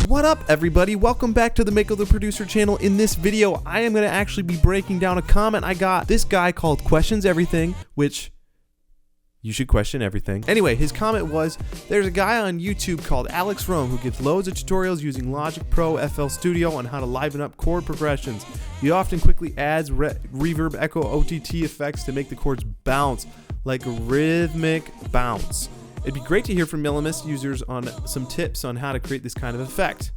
What up, everybody? Welcome back to the Mako the Producer channel. In this video, I am going to actually be breaking down a comment I got. This guy called Questions Everything, which you should question everything. Anyway, his comment was, there's a guy on YouTube called Alex Rome who gives loads of tutorials using Logic Pro FL Studio on how to liven up chord progressions. He often quickly adds reverb, echo, OTT effects to make the chords bounce like a rhythmic bounce. It'd be great to hear from LMMS users on some tips on how to create this kind of effect.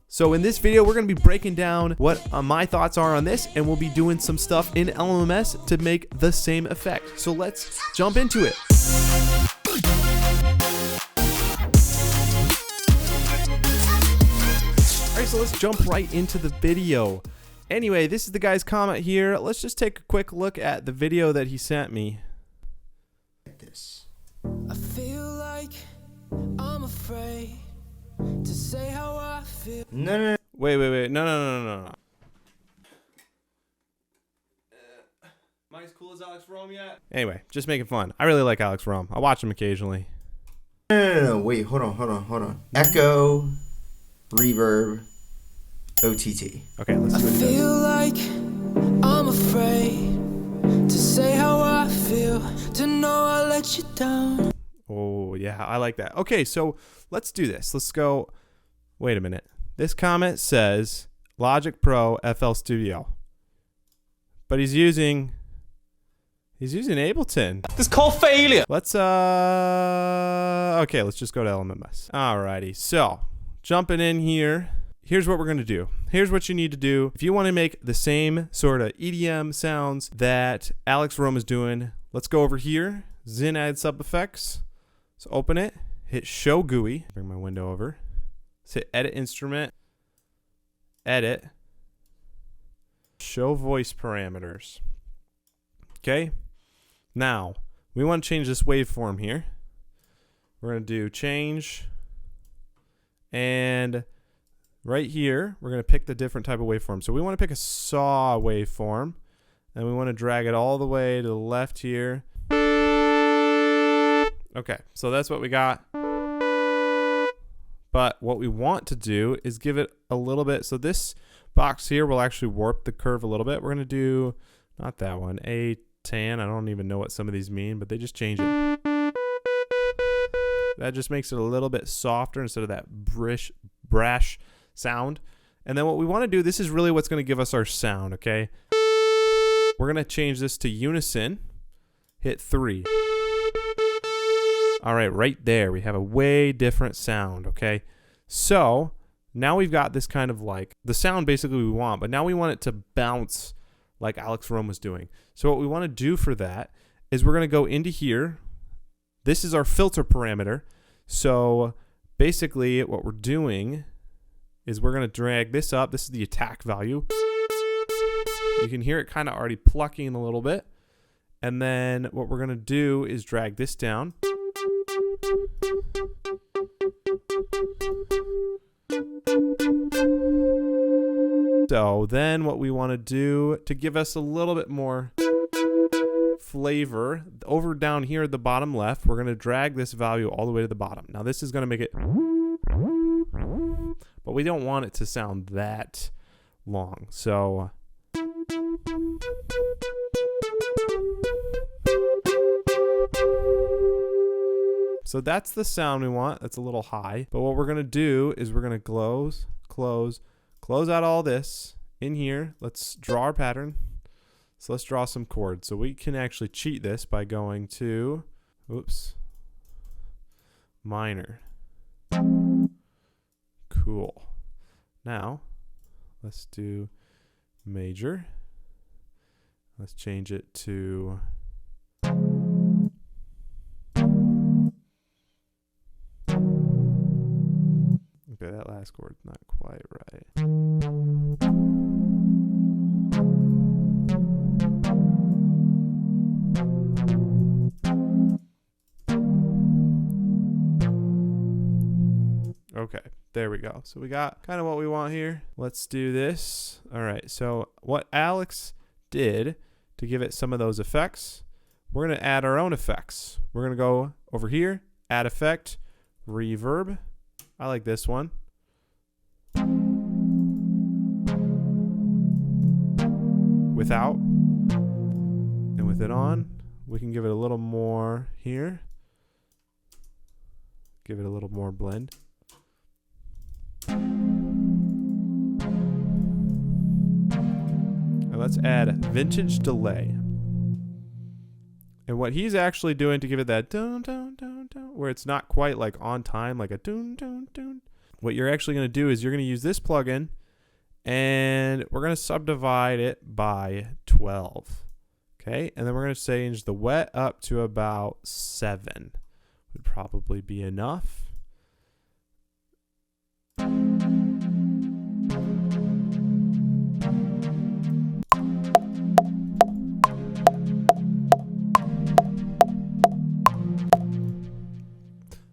So in this video, we're going to be breaking down what my thoughts are on this, and we'll be doing some stuff in LMMS to make the same effect. So let's jump into it. Alright, so let's jump right into the video. Anyway, this is the guy's comment here. Let's just take a quick look at the video that he sent me. I feel like I'm afraid to say how I feel. No. Wait. No. Am I as cool as Alex Rome yet? Anyway, just making fun. I really like Alex Rome. I watch him occasionally. No. Wait, hold on. Echo, reverb, OTT. Okay, let's see what he does. I feel like I'm afraid to say how I feel, to know I let you down. Oh, yeah, I like that. Okay, so let's do this. Let's go. Wait a minute. This comment says Logic Pro FL Studio, but he's using Ableton. This is called failure. Let's okay, let's just go to LMMS. Alrighty, so jumping in here. Here's what we're going to do. Here's what you need to do. If you want to make the same sort of EDM sounds that Alex Rome is doing, let's go over here, Zin Add Sub Effects. So open it, hit Show GUI, bring my window over. Let's hit Edit Instrument, Edit, Show Voice Parameters. Okay, now we want to change this waveform here. We're going to do Change, and right here, we're going to pick the different type of waveform. So we want to pick a saw waveform, and we want to drag it all the way to the left here. Okay, so that's what we got. But what we want to do is give it a little bit. So this box here will actually warp the curve a little bit. We're going to do, not that one, A tan. I don't even know what some of these mean, but they just change it. That just makes it a little bit softer instead of that brash sound. And then what we want to do, this is really what's going to give us our sound, okay? We're going to change this to unison. Hit 3. All right, right there, we have a way different sound, okay? So now we've got this kind of like the sound basically we want, but now we want it to bounce like Alex Rome was doing. So what we want to do for that is we're going to go into here. This is our filter parameter. So basically what we're doing is we're going to drag this up. This is the attack value. You can hear it kind of already plucking a little bit. And then what we're going to do is drag this down. So then what we want to do to give us a little bit more flavor, over down here at the bottom left, we're going to drag this value all the way to the bottom. Now this is going to make it, but we don't want it to sound that long. So that's the sound we want. That's a little high. But what we're going to do is we're going to close out all this in here. Let's draw our pattern. So let's draw some chords. So we can actually cheat this by going to, minor. Cool. Now, let's do major. Let's change it to okay, that last chord's not quite right. Okay, there we go. So we got kind of what we want here. Let's do this. All right, so what Alex did to give it some of those effects, we're going to add our own effects. We're going to go over here, add effect, reverb. I like this one. without. And with it on, we can give it a little more here. Give it a little more blend. Now let's add vintage delay. And what he's actually doing to give it that dun dun dun dun, where it's not quite like on time, like a dun dun dun. What you're actually going to do is you're going to use this plugin, and we're going to subdivide it by 12. Okay, and then we're going to change the wet up to about 7. Would probably be enough.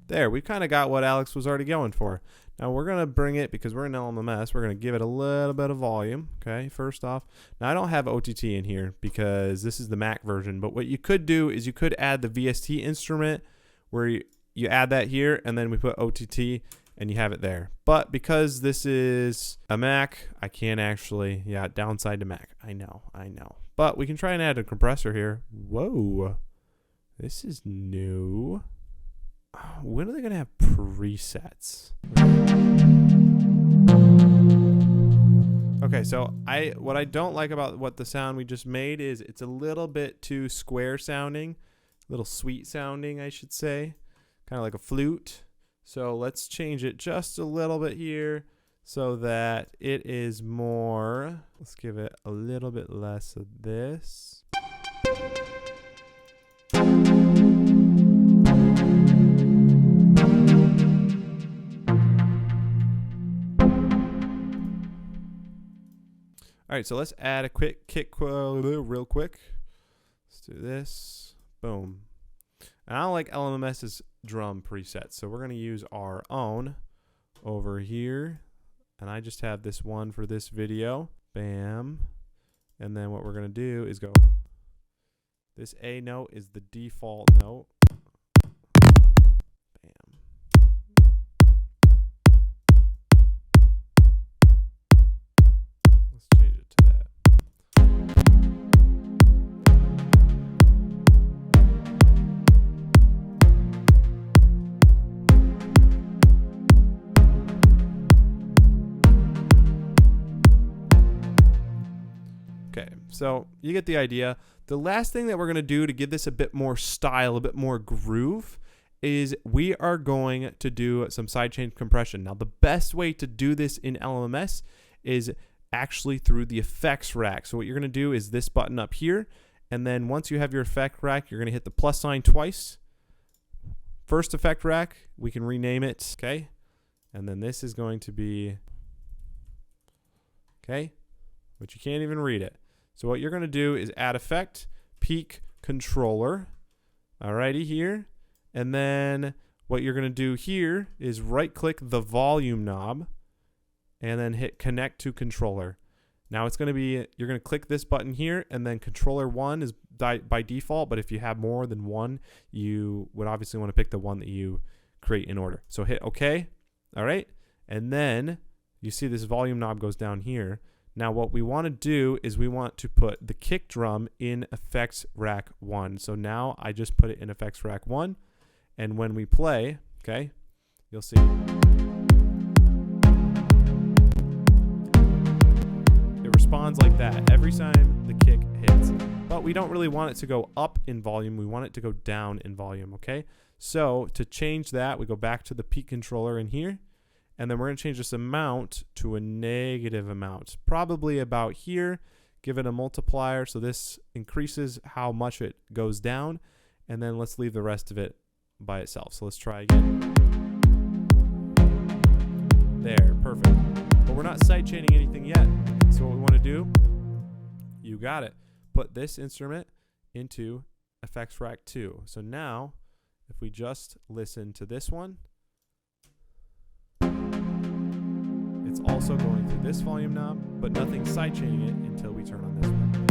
There, we kind of got what Alex was already going for. Now we're going to bring it, because we're in LMMS, we're going to give it a little bit of volume, okay, first off. Now I don't have OTT in here because this is the Mac version, but what you could do is you could add the VST instrument where you add that here, and then we put OTT, and you have it there. But because this is a Mac, I can't actually, yeah, downside to Mac. I know. But we can try and add a compressor here. Whoa, this is new. When are they going to have presets? Okay, so what I don't like about what the sound we just made is it's a little bit too square sounding, a little sweet sounding, I should say, kind of like a flute. So let's change it just a little bit here so that it is more, let's give it a little bit less of this. All right, so let's add a quick kick real quick. Let's do this. Boom. And I don't like LMMS's drum presets, so we're going to use our own over here. And I just have this one for this video. Bam. And then what we're going to do is go. This A note is the default note. Bam. Let's change it to that. Okay, so you get the idea. The last thing that we're going to do to give this a bit more style, a bit more groove, is we are going to do some sidechain compression. Now, the best way to do this in LMMS is actually through the effects rack. So what you're going to do is this button up here, and then once you have your effect rack, you're going to hit the plus sign twice. First effect rack, we can rename it, okay? And then this is going to be, okay? But you can't even read it. So what you're going to do is add effect, peak controller, alrighty here. And then what you're going to do here is right click the volume knob and then hit connect to controller. Now it's going to be, you're going to click this button here, and then controller 1 is by default, but if you have more than one, you would obviously want to pick the one that you create in order. So hit OK, all right? And then you see this volume knob goes down here. Now what we want to do is we want to put the kick drum in effects rack 1. So now I just put it in effects rack 1, and when we play, okay, you'll see. It responds like that every time the kick hits. But we don't really want it to go up in volume. We want it to go down in volume, okay? So to change that, we go back to the peak controller in here, and then we're going to change this amount to a negative amount, probably about here. Give it a multiplier so this increases how much it goes down, and then let's leave the rest of it by itself. So let's try again. There, perfect. But we're not sidechaining anything yet. So what we want to do, you got it. Put this instrument into effects rack 2. So now, if we just listen to this one, it's also going through this volume knob, but nothing sidechaining it until we turn on this one.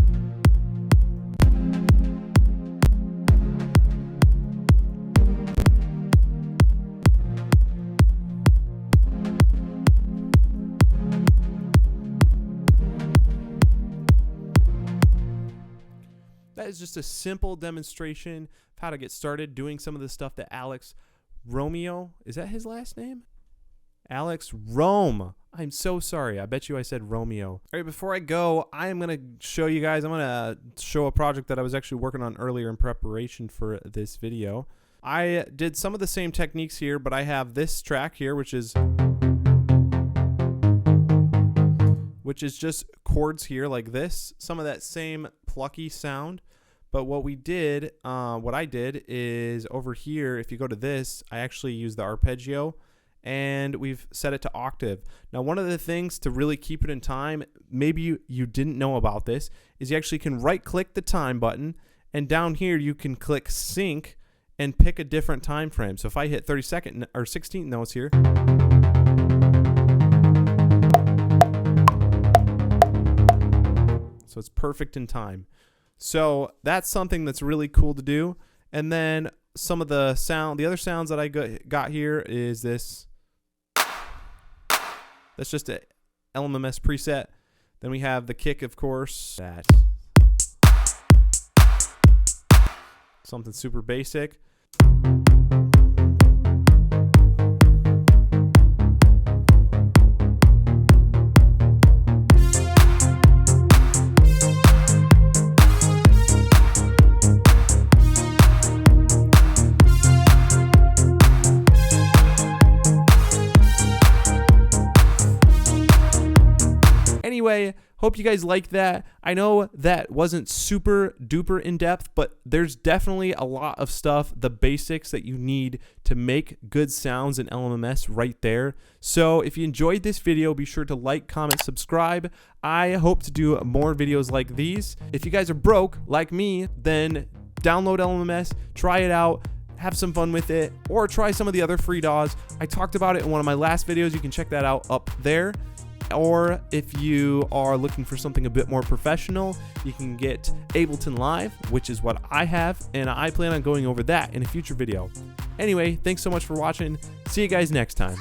that is just a simple demonstration of how to get started doing some of the stuff that Alex Romeo, is that his last name? Alex Rome. I'm so sorry. I bet you I said Romeo. All right, before I go, I am going to show you guys, I'm going to show a project that I was actually working on earlier in preparation for this video. I did some of the same techniques here, but I have this track here, which is just chords here like this. Some of that same plucky sound. But what we did, what I did is over here, if you go to this, I actually use the arpeggio and we've set it to octave. Now, one of the things to really keep it in time, maybe you didn't know about this, is you actually can right click the time button, and down here you can click sync and pick a different time frame. So if I hit 32nd or 16th notes here, so it's perfect in time. So that's something that's really cool to do. And then some of the sound, the other sounds that I got here is this. That's just a LMMS preset. Then we have the kick, of course. That something super basic. Anyway, hope you guys liked that. I know that wasn't super duper in depth, but there's definitely a lot of stuff, the basics that you need to make good sounds in LMMS right there. So if you enjoyed this video, be sure to like, comment, subscribe. I hope to do more videos like these. If you guys are broke like me, then download LMMS, try it out, have some fun with it, or try some of the other free DAWs. I talked about it in one of my last videos. You can check that out up there. Or if you are looking for something a bit more professional, you can get ABLETON Live, which is what I have, and I plan on going over that in a future video. Anyway, thanks so much for watching. See you guys next time.